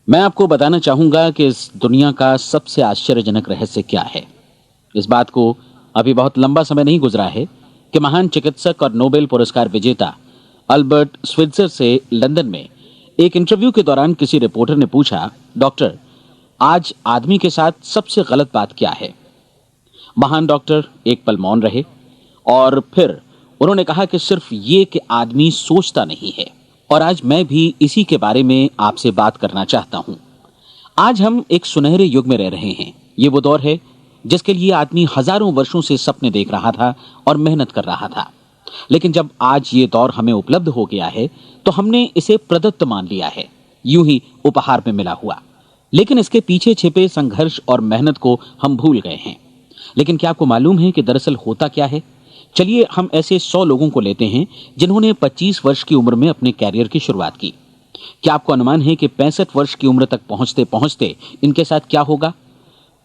मैं आपको बताना चाहूंगा कि इस दुनिया का सबसे आश्चर्यजनक रहस्य क्या है। इस बात को अभी बहुत लंबा समय नहीं गुजरा है कि महान चिकित्सक और नोबेल पुरस्कार विजेता अल्बर्ट स्विट्जर से लंदन में एक इंटरव्यू के दौरान किसी रिपोर्टर ने पूछा, डॉक्टर, आज आदमी के साथ सबसे गलत बात क्या है। महान डॉक्टर एक पल मौन रहे और फिर उन्होंने कहा कि सिर्फ ये कि आदमी सोचता नहीं है। और आज मैं भी इसी के बारे में आपसे बात करना चाहता हूं। आज हम एक सुनहरे युग में रह रहे हैं। ये वो दौर है जिसके लिए आदमी हजारों वर्षों से सपने देख रहा था और मेहनत कर रहा था। लेकिन जब आज ये दौर हमें उपलब्ध हो गया है तो हमने इसे प्रदत्त मान लिया है, यूं ही उपहार में मिला हुआ। लेकिन इसके पीछे छिपे संघर्ष और मेहनत को हम भूल गए हैं। लेकिन क्या आपको मालूम है कि दरअसल होता क्या है? चलिए हम ऐसे 100 लोगों को लेते हैं जिन्होंने 25 वर्ष की उम्र में अपने कैरियर की शुरुआत की। क्या आपको अनुमान है कि 65 वर्ष की उम्र तक पहुंचते पहुंचते इनके साथ क्या होगा?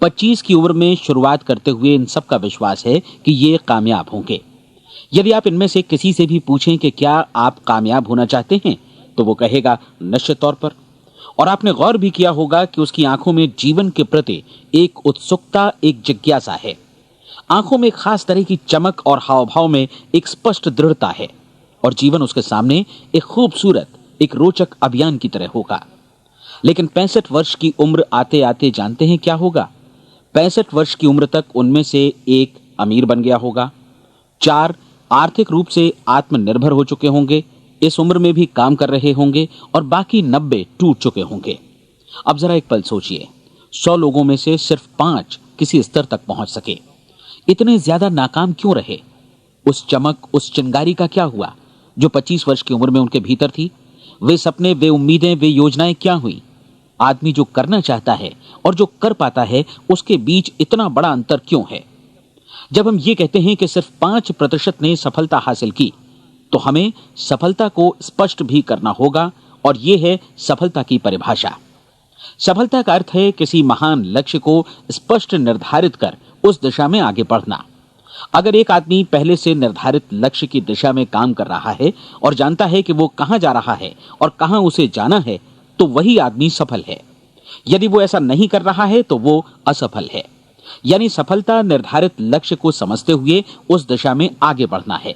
25 की उम्र में शुरुआत करते हुए इन सब का विश्वास है कि ये कामयाब होंगे। यदि आप इनमें से किसी से भी पूछें कि क्या आप कामयाब होना चाहते हैं, तो वो कहेगा निश्चित तौर पर। और आपने गौर भी किया होगा कि उसकी आंखों में जीवन के प्रति एक उत्सुकता, एक जिज्ञासा है। आंखों में खास तरह की चमक और हाव भाव में एक स्पष्ट दृढ़ता है और जीवन उसके सामने एक खूबसूरत, एक रोचक अभियान की तरह होगा। लेकिन 65 वर्ष की उम्र आते आते जानते हैं क्या होगा? 65 वर्ष की उम्र तक उनमें से एक अमीर बन गया होगा, 4 आर्थिक रूप से आत्मनिर्भर हो चुके होंगे, इस उम्र में भी काम कर रहे होंगे और बाकी 90 टूट चुके होंगे। अब जरा एक पल सोचिए, 100 लोगों में से सिर्फ 5 किसी स्तर तक पहुंच सके। इतने ज्यादा नाकाम क्यों रहे? उस चमक, उस चिंगारी का क्या हुआ जो 25 वर्ष की उम्र में उनके भीतर थी? वे सपने, वे उम्मीदें, वे योजनाएं क्या हुई? आदमी जो करना चाहता है और जो कर पाता है, उसके बीच इतना बड़ा अंतर क्यों है? जब हम ये कहते हैं कि सिर्फ 5% ने सफलता हासिल की, तो हमें सफलता को स्पष्ट भी करना होगा और यह है सफलता की परिभाषा। सफलता का अर्थ है किसी महान लक्ष्य को स्पष्ट निर्धारित कर उस दिशा में आगे बढ़ना। अगर एक आदमी पहले से निर्धारित लक्ष्य की दिशा में काम कर रहा है और जानता है कि वो कहां जा रहा है और कहां उसे जाना है, तो वही आदमी सफल है। यदि वो ऐसा नहीं कर रहा है तो वो असफल है। यानी सफलता निर्धारित लक्ष्य को समझते हुए उस दिशा में आगे बढ़ना है।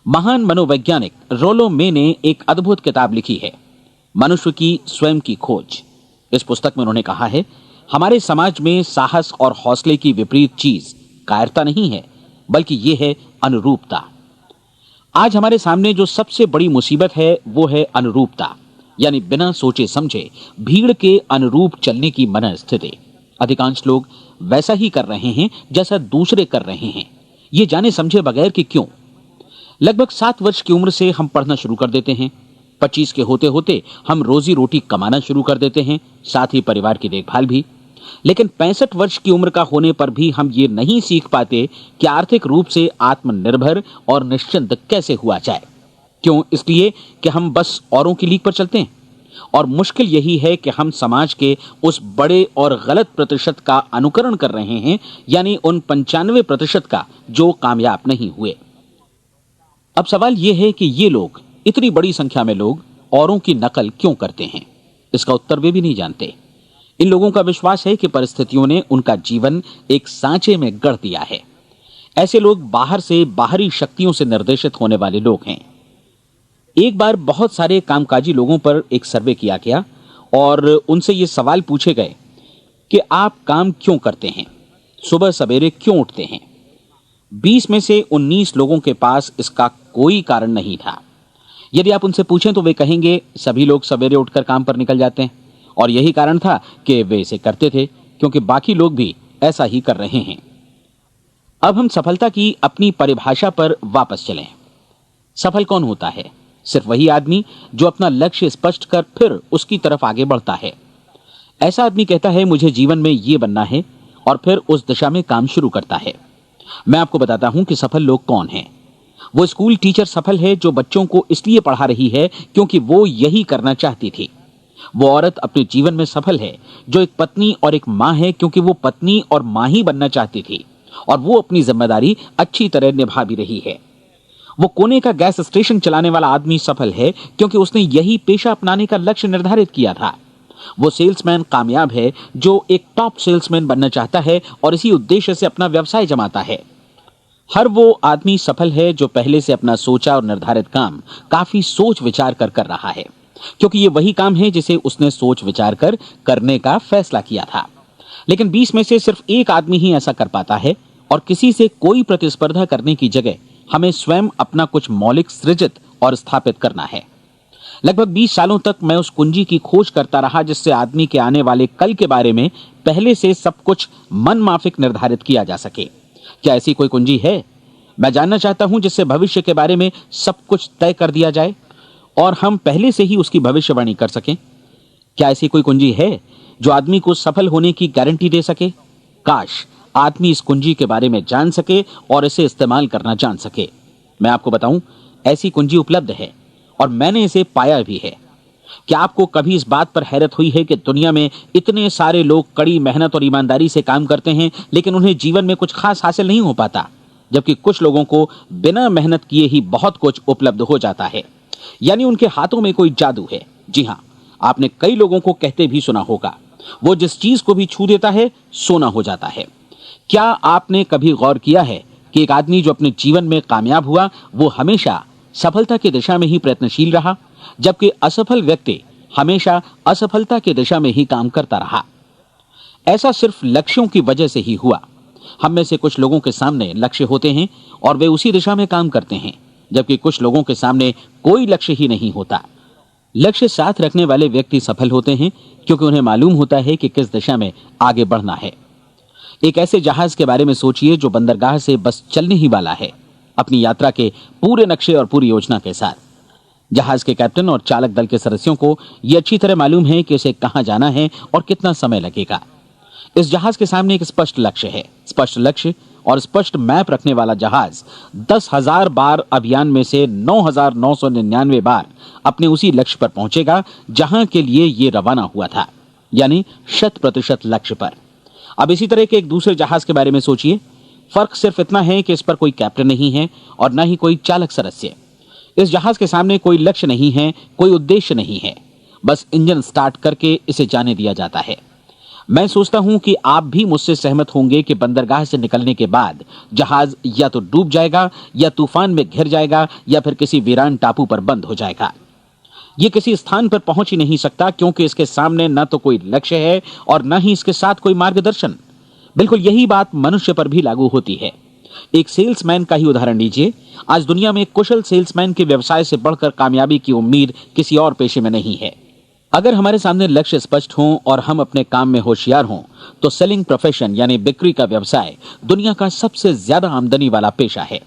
महान मनोवैज्ञानिक रोलो मे ने एक अद्भुत किताब लिखी है, मनुष्य की स्वयं की खोज। इस पुस्तक में उन्होंने कहा है, हमारे समाज में साहस और हौसले की विपरीत चीज कायरता नहीं है, बल्कि यह है अनुरूपता। आज हमारे सामने जो सबसे बड़ी मुसीबत है वो है अनुरूपता, यानी बिना सोचे समझे भीड़ के अनुरूप चलने की मनस्थिति। अधिकांश लोग वैसा ही कर रहे हैं जैसा दूसरे कर रहे हैं, ये जाने समझे बगैर कि क्यों। लगभग 7 वर्ष की उम्र से हम पढ़ना शुरू कर देते हैं। 25 के होते होते हम रोजी रोटी कमाना शुरू कर देते हैं, साथ ही परिवार की देखभाल भी। लेकिन 65 वर्ष की उम्र का होने पर भी हम ये नहीं सीख पाते कि आर्थिक रूप से आत्मनिर्भर और निश्चिंत कैसे हुआ जाए। क्यों? इसलिए कि हम बस औरों की लीक पर चलते हैं। और मुश्किल यही है कि हम समाज के उस बड़े और गलत प्रतिशत का अनुकरण कर रहे हैं, यानी उन 95% का जो कामयाब नहीं हुए। अब सवाल यह है कि ये लोग, इतनी बड़ी संख्या में लोग, औरों की नकल क्यों करते हैं? इसका उत्तर वे भी नहीं जानते। इन लोगों का विश्वास है कि परिस्थितियों ने उनका जीवन एक सांचे में गढ़ दिया है। ऐसे लोग बाहर से, बाहरी शक्तियों से निर्देशित होने वाले लोग हैं। एक बार बहुत सारे कामकाजी लोगों पर एक सर्वे किया गया और उनसे ये सवाल पूछे गए कि आप काम क्यों करते हैं, सुबह सवेरे क्यों उठते हैं? 20 में से 19 लोगों के पास इसका कोई कारण नहीं था। यदि आप उनसे पूछें तो वे कहेंगे सभी लोग सवेरे उठकर काम पर निकल जाते हैं और यही कारण था कि वे इसे करते थे क्योंकि बाकी लोग भी ऐसा ही कर रहे हैं। अब हम सफलता की अपनी परिभाषा पर वापस चलें। सफल कौन होता है? सिर्फ वही आदमी जो अपना लक्ष्य स्पष्ट कर फिर उसकी तरफ आगे बढ़ता है। ऐसा आदमी कहता है मुझे जीवन में ये बनना है और फिर उस दिशा में काम शुरू करता है। मैं आपको बताता हूं कि सफल लोग कौन हैं। वो स्कूल टीचर सफल है जो बच्चों को इसलिए पढ़ा रही है क्योंकि वो यही करना चाहती थी। वो औरत अपने जीवन में सफल है जो एक पत्नी और एक मां है क्योंकि वो पत्नी और मां ही बनना चाहती थी और वो अपनी जिम्मेदारी अच्छी तरह निभा भी रही है। वो कोने का गैस स्टेशन चलाने वाला आदमी सफल है क्योंकि उसने यही पेशा अपनाने का लक्ष्य निर्धारित किया था। वो सेल्समैन कामयाब है जो एक टॉप सेल्समैन बनना चाहता है और इसी उद्देश्य से अपना व्यवसाय जमाता है। हर वो आदमी सफल है जो पहले से अपना सोचा और निर्धारित काम काफी सोच विचार कर रहा है, क्योंकि ये वही काम है जिसे उसने सोच विचार कर करने का फैसला किया था। लेकिन 20 में से सिर्फ एक आदमी ही ऐसा कर पाता है, और किसी से कोई प्रतिस्पर्धा करने की जगह हमें स्वयं अपना कुछ मौलिक सृजित और स्थापित करना है। लगभग 20 सालों तक मैं उस कुंजी की खोज करता रहा जिससे आदमी के आने वाले कल के बारे में पहले से सब कुछ मन माफिक निर्धारित किया जा सके। क्या ऐसी कोई कुंजी है? मैं जानना चाहता हूं जिससे भविष्य के बारे में सब कुछ तय कर दिया जाए और हम पहले से ही उसकी भविष्यवाणी कर सकें। क्या ऐसी कोई कुंजी है जो आदमी को सफल होने की गारंटी दे सके? काश आदमी इस कुंजी के बारे में जान सके और इसे इस्तेमाल करना जान सके। मैं आपको बताऊं, ऐसी कुंजी उपलब्ध है और मैंने इसे पाया भी है। क्या आपको कभी इस बात पर हैरत हुई है कि दुनिया में इतने सारे लोग कड़ी मेहनत और ईमानदारी से काम करते हैं, लेकिन उन्हें जीवन में कुछ खास हासिल नहीं हो पाता, जबकि कुछ लोगों को बिना मेहनत किए ही बहुत कुछ उपलब्ध हो जाता है। यानी उनके हाथों में कोई जादू है। जी हां, आपने कई लोगों को कहते भी सुना होगा, वो जिस चीज को भी छू देता है सोना हो जाता है। क्या आपने कभी गौर किया है कि एक आदमी जो अपने जीवन में कामयाब हुआ वो हमेशा सफलता की दिशा में ही प्रयत्नशील रहा, जबकि असफल व्यक्ति हमेशा असफलता की दिशा में ही काम करता रहा? ऐसा सिर्फ लक्ष्यों की वजह से ही हुआ। हम में से कुछ लोगों के सामने लक्ष्य होते हैं और वे उसी दिशा में काम करते हैं, जबकि कुछ लोगों के सामने कोई लक्ष्य ही नहीं होता। लक्ष्य साथ रखने वाले व्यक्ति सफल होते हैं क्योंकि उन्हें मालूम होता है कि किस दिशा में आगे बढ़ना है। एक ऐसे जहाज के बारे में सोचिए जो बंदरगाह से बस चलने ही वाला है, अपनी यात्रा के पूरे नक्शे और पूरी योजना के साथ। जहाज के कैप्टन और चालक दल के सदस्यों को यह अच्छी तरह मालूम है कि उसे कहां जाना है और कितना समय लगेगा। इस जहाज के सामने एक स्पष्ट लक्ष्य है। स्पष्ट लक्ष्य और स्पष्ट मैप रखने वाला जहाज 10,000 बार अभियान में से 9,999 बार अपने उसी लक्ष्य पर पहुंचेगा जहां के लिए यह रवाना हुआ था, यानी 100% लक्ष्य पर। अब इसी तरह के एक दूसरे जहाज के बारे में सोचिए। फर्क सिर्फ इतना है कि इस पर कोई कैप्टन नहीं है और न ही कोई चालक सदस्य। इस जहाज के सामने कोई लक्ष्य नहीं है, कोई उद्देश्य नहीं है, बस इंजन स्टार्ट करके इसे जाने दिया जाता है। मैं सोचता हूं कि आप भी मुझसे सहमत होंगे कि बंदरगाह से निकलने के बाद जहाज या तो डूब जाएगा या तूफान में घिर जाएगा या फिर किसी वीरान टापू पर बंद हो जाएगा। ये किसी स्थान पर पहुंच ही नहीं सकता क्योंकि इसके सामने न तो कोई लक्ष्य है और न ही इसके साथ कोई मार्गदर्शन। बिल्कुल यही बात मनुष्य पर भी लागू होती है। एक सेल्समैन का ही उदाहरण लीजिए। आज दुनिया में कुशल सेल्समैन के व्यवसाय से बढ़कर कामयाबी की उम्मीद किसी और पेशे में नहीं है। अगर हमारे सामने लक्ष्य स्पष्ट हों और हम अपने काम में होशियार हों तो सेलिंग प्रोफेशन यानी बिक्री का व्यवसाय दुनिया का सबसे ज्यादा आमदनी वाला पेशा है।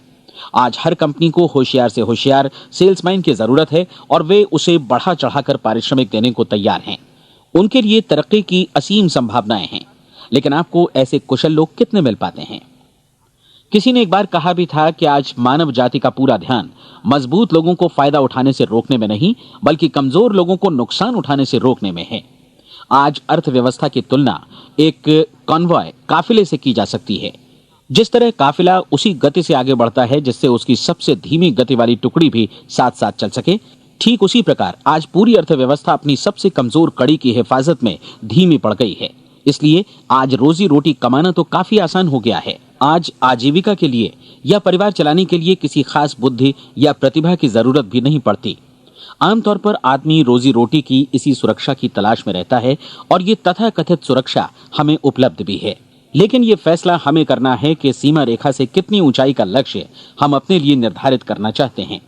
आज हर कंपनी को होशियार से होशियार सेल्समैन की जरूरत है और वे उसे बढ़ा चढ़ाकर पारिश्रमिक देने को तैयार हैं। उनके लिए तरक्की की असीम संभावनाएं हैं, लेकिन आपको ऐसे कुशल लोग कितने मिल पाते हैं? किसी ने एक बार कहा भी था कि आज मानव जाति का पूरा ध्यान मजबूत लोगों को फायदा उठाने से रोकने में नहीं, बल्कि कमजोर लोगों को नुकसान उठाने से रोकने में है। आज अर्थव्यवस्था की तुलना एक कॉन्वॉय काफिले से की जा सकती है। जिस तरह काफिला उसी गति से आगे बढ़ता है जिससे उसकी सबसे धीमी गति वाली टुकड़ी भी साथ साथ चल सके, ठीक उसी प्रकार आज पूरी अर्थव्यवस्था अपनी सबसे कमजोर कड़ी की हिफाजत में धीमी पड़ गई है। इसलिए आज रोजी रोटी कमाना तो काफी आसान हो गया है। आज आजीविका के लिए या परिवार चलाने के लिए किसी खास बुद्धि या प्रतिभा की जरूरत भी नहीं पड़ती। आमतौर पर आदमी रोजी रोटी की इसी सुरक्षा की तलाश में रहता है और ये तथाकथित सुरक्षा हमें उपलब्ध भी है। लेकिन ये फैसला हमें करना है कि सीमा रेखा से कितनी ऊंचाई का लक्ष्य हम अपने लिए निर्धारित करना चाहते हैं।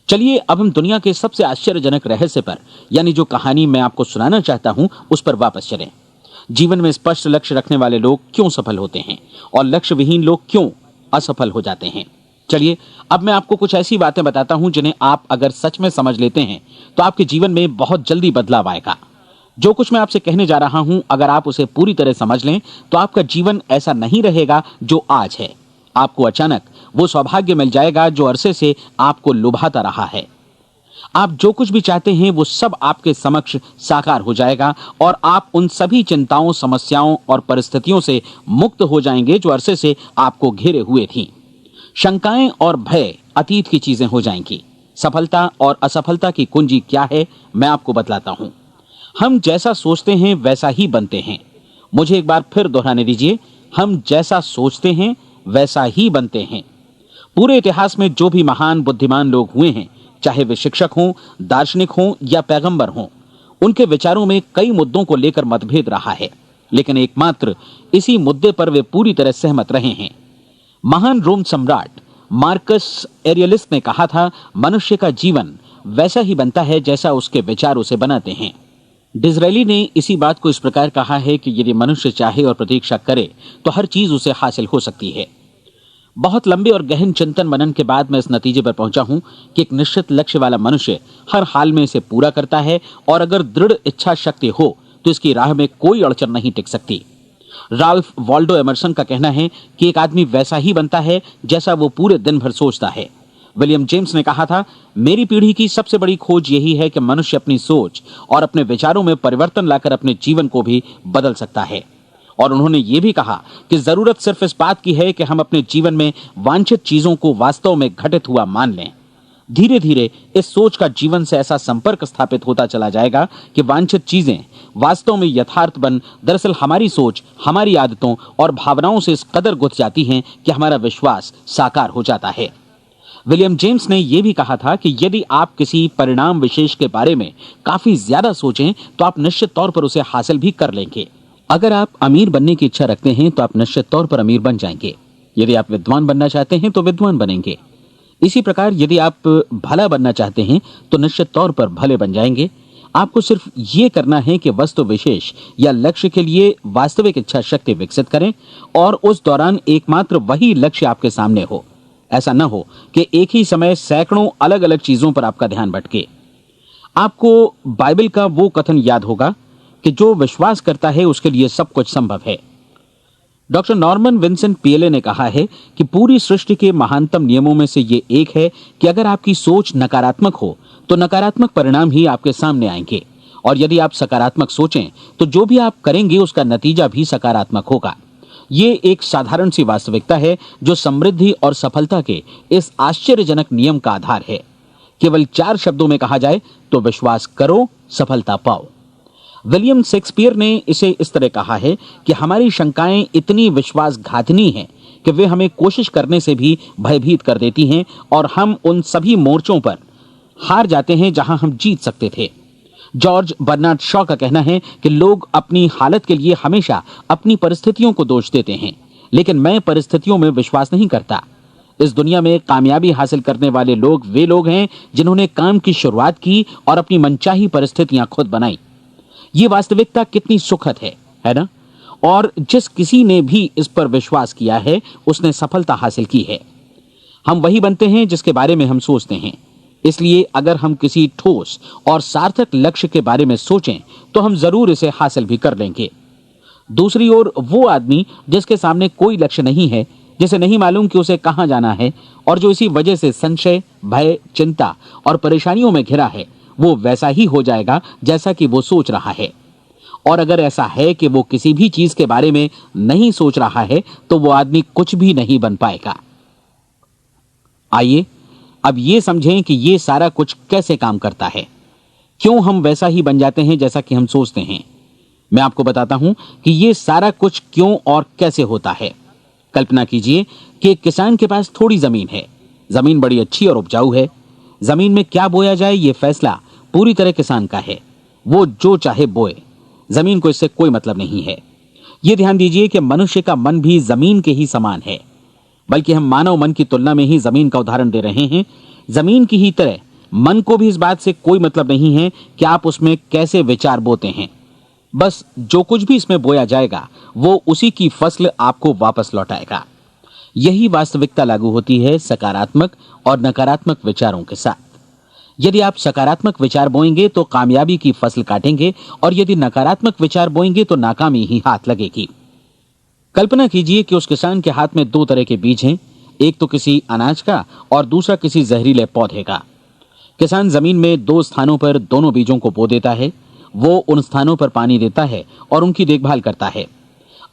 चलिए अब हम दुनिया के सबसे आश्चर्यजनक रहस्य पर, यानी जो कहानी मैं आपको सुनाना चाहता हूं, उस पर वापस चलें। जीवन में स्पष्ट लक्ष्य रखने वाले लोग क्यों सफल होते हैं और लक्ष्य विहीन लोग क्यों असफल हो जाते हैं? चलिए अब मैं आपको कुछ ऐसी बातें बताता हूं जिन्हें आप अगर सच में समझ लेते हैं तो आपके जीवन में बहुत जल्दी बदलाव आएगा। जो कुछ मैं आपसे कहने जा रहा हूं, अगर आप उसे पूरी तरह समझ लें तो आपका जीवन ऐसा नहीं रहेगा जो आज है। आपको अचानक वो सौभाग्य मिल जाएगा जो अरसे से आपको लुभाता रहा है। आप जो कुछ भी चाहते हैं वो सब आपके समक्ष साकार हो जाएगा और आप उन सभी चिंताओं, समस्याओं और परिस्थितियों से मुक्त हो जाएंगे जो अरसे से आपको घेरे हुए थीं। शंकाएं और भय अतीत की चीजें हो जाएंगी। सफलता और असफलता की कुंजी क्या है, मैं आपको बतलाता हूं। हम जैसा सोचते हैं वैसा ही बनते हैं। मुझे एक बार फिर दोहराने दीजिए, हम जैसा सोचते हैं वैसा ही बनते हैं। पूरे इतिहास में जो भी महान बुद्धिमान लोग हुए हैं, चाहे वे शिक्षक हों, दार्शनिक हों या पैगंबर हों, उनके विचारों में कई मुद्दों को लेकर मतभेद रहा है, लेकिन एकमात्र इसी मुद्दे पर वे पूरी तरह सहमत रहे हैं। महान रोम सम्राट मार्कस एरियलिस ने कहा था, मनुष्य का जीवन वैसा ही बनता है जैसा उसके विचार उसे बनाते हैं। डिज़रायली ने इसी बात को इस प्रकार कहा है कि यदि मनुष्य चाहे और प्रतीक्षा करे तो हर चीज उसे हासिल हो सकती है। बहुत लंबे और गहन चिंतन मनन के बाद मैं इस नतीजे पर पहुंचा हूं कि एक निश्चित लक्ष्य वाला मनुष्य हर हाल में इसे पूरा करता है, और अगर दृढ़ इच्छा शक्ति हो तो इसकी राह में कोई अड़चन नहीं टिक सकती। राल्फ वॉल्डो एमर्सन का कहना है कि एक आदमी वैसा ही बनता है जैसा वो पूरे दिन भर सोचता है। विलियम जेम्स ने कहा था, मेरी पीढ़ी की सबसे बड़ी खोज यही है कि मनुष्य अपनी सोच और अपने विचारों में परिवर्तन लाकर अपने जीवन को भी बदल सकता है। और उन्होंने ये भी कहा कि जरूरत सिर्फ इस बात की है कि हम अपने जीवन में वांछित चीजों को वास्तव में घटित हुआ मान लें। धीरे धीरे इस सोच का जीवन से ऐसा संपर्क स्थापित होता चला जाएगा कि वांछित चीजें वास्तव में यथार्थ बन, दरअसल हमारी सोच, हमारी आदतों और भावनाओं से इस कदर गुथ जाती हैं कि हमारा विश्वास साकार हो जाता है। विलियम जेम्स ने यह भी कहा था कि यदि आप किसी परिणाम विशेष के बारे में काफी ज्यादा सोचें तो आप निश्चित तौर पर उसे हासिल भी कर लेंगे। अगर आप अमीर बनने की इच्छा रखते हैं तो आप निश्चित तौर पर अमीर बन जाएंगे। यदि आप विद्वान बनना चाहते हैं तो विद्वान बनेंगे। इसी प्रकार यदि आप भला बनना चाहते हैं तो निश्चित तौर पर भले बन जाएंगे। आपको सिर्फ ये करना है कि वस्तु विशेष या लक्ष्य के लिए वास्तविक इच्छा शक्ति विकसित करें, और उस दौरान एकमात्र वही लक्ष्य आपके सामने हो। ऐसा न हो कि एक ही समय सैकड़ों अलग अलग चीजों पर आपका ध्यान भटके। आपको बाइबल का वो कथन याद होगा कि जो विश्वास करता है उसके लिए सब कुछ संभव है। डॉक्टर नॉर्मन विंसेंट पीएले ने कहा है कि पूरी सृष्टि के महानतम नियमों में से ये एक है कि अगर आपकी सोच नकारात्मक हो तो नकारात्मक परिणाम ही आपके सामने आएंगे, और यदि आप सकारात्मक सोचें तो जो भी आप करेंगे उसका नतीजा भी सकारात्मक होगा। ये एक साधारण सी वास्तविकता है जो समृद्धि और सफलता के इस आश्चर्यजनक नियम का आधार है। केवल 4 शब्दों में कहा जाए तो विश्वास करो, सफलता पाओ। विलियम शेक्सपियर ने इसे इस तरह कहा है कि हमारी शंकाएं इतनी विश्वासघातिनी हैं कि वे हमें कोशिश करने से भी भयभीत कर देती हैं, और हम उन सभी मोर्चों पर हार जाते हैं जहां हम जीत सकते थे। जॉर्ज बर्नार्ड शॉ का कहना है कि लोग अपनी हालत के लिए हमेशा अपनी परिस्थितियों को दोष देते हैं, लेकिन मैं परिस्थितियों में विश्वास नहीं करता। इस दुनिया में कामयाबी हासिल करने वाले लोग वे लोग हैं जिन्होंने काम की शुरुआत की और अपनी मनचाही परिस्थितियां खुद बनाई। ये वास्तविकता कितनी सुखद है ना? और जिस किसी ने भी इस पर विश्वास किया है उसने सफलता हासिल की है। हम वही बनते हैं जिसके बारे में हम सोचते हैं। इसलिए अगर हम किसी ठोस और सार्थक लक्ष्य के बारे में सोचें तो हम जरूर इसे हासिल भी कर लेंगे। दूसरी ओर वो आदमी जिसके सामने कोई लक्ष्य नहीं है, जिसे नहीं मालूम कि उसे कहां जाना है, और जो इसी वजह से संशय, भय, चिंता और परेशानियों में घिरा है, वो वैसा ही हो जाएगा जैसा कि वो सोच रहा है। और अगर ऐसा है कि वो किसी भी चीज के बारे में नहीं सोच रहा है तो वो आदमी कुछ भी नहीं बन पाएगा। आइए अब ये समझें कि ये सारा कुछ कैसे काम करता है, क्यों हम वैसा ही बन जाते हैं जैसा कि हम सोचते हैं। मैं आपको बताता हूं कि ये सारा कुछ क्यों और कैसे होता है। कल्पना कीजिए कि एक किसान के पास थोड़ी जमीन है। जमीन बड़ी अच्छी और उपजाऊ है। जमीन में क्या बोया जाए ये फैसला पूरी तरह किसान का है। वो जो चाहे बोए, जमीन को इससे कोई मतलब नहीं है। ये ध्यान दीजिए कि मनुष्य का मन भी जमीन के ही समान है, बल्कि हम मानव मन की तुलना में ही जमीन का उदाहरण दे रहे हैं। जमीन की ही तरह मन को भी इस बात से कोई मतलब नहीं है कि आप उसमें कैसे विचार बोते हैं। बस जो कुछ भी इसमें बोया जाएगा वो उसी की फसल आपको वापस लौटाएगा। यही वास्तविकता लागू होती है सकारात्मक और नकारात्मक विचारों के साथ। यदि आप सकारात्मक विचार बोएंगे तो कामयाबी की फसल काटेंगे, और यदि नकारात्मक विचार बोएंगे तो नाकामी ही हाथ लगेगी। कल्पना कीजिए कि उस किसान के हाथ में 2 तरह के बीज हैं, एक तो किसी अनाज का और दूसरा किसी जहरीले पौधे का। किसान जमीन में 2 स्थानों पर दोनों बीजों को बो देता है। वो उन स्थानों पर पानी देता है और उनकी देखभाल करता है।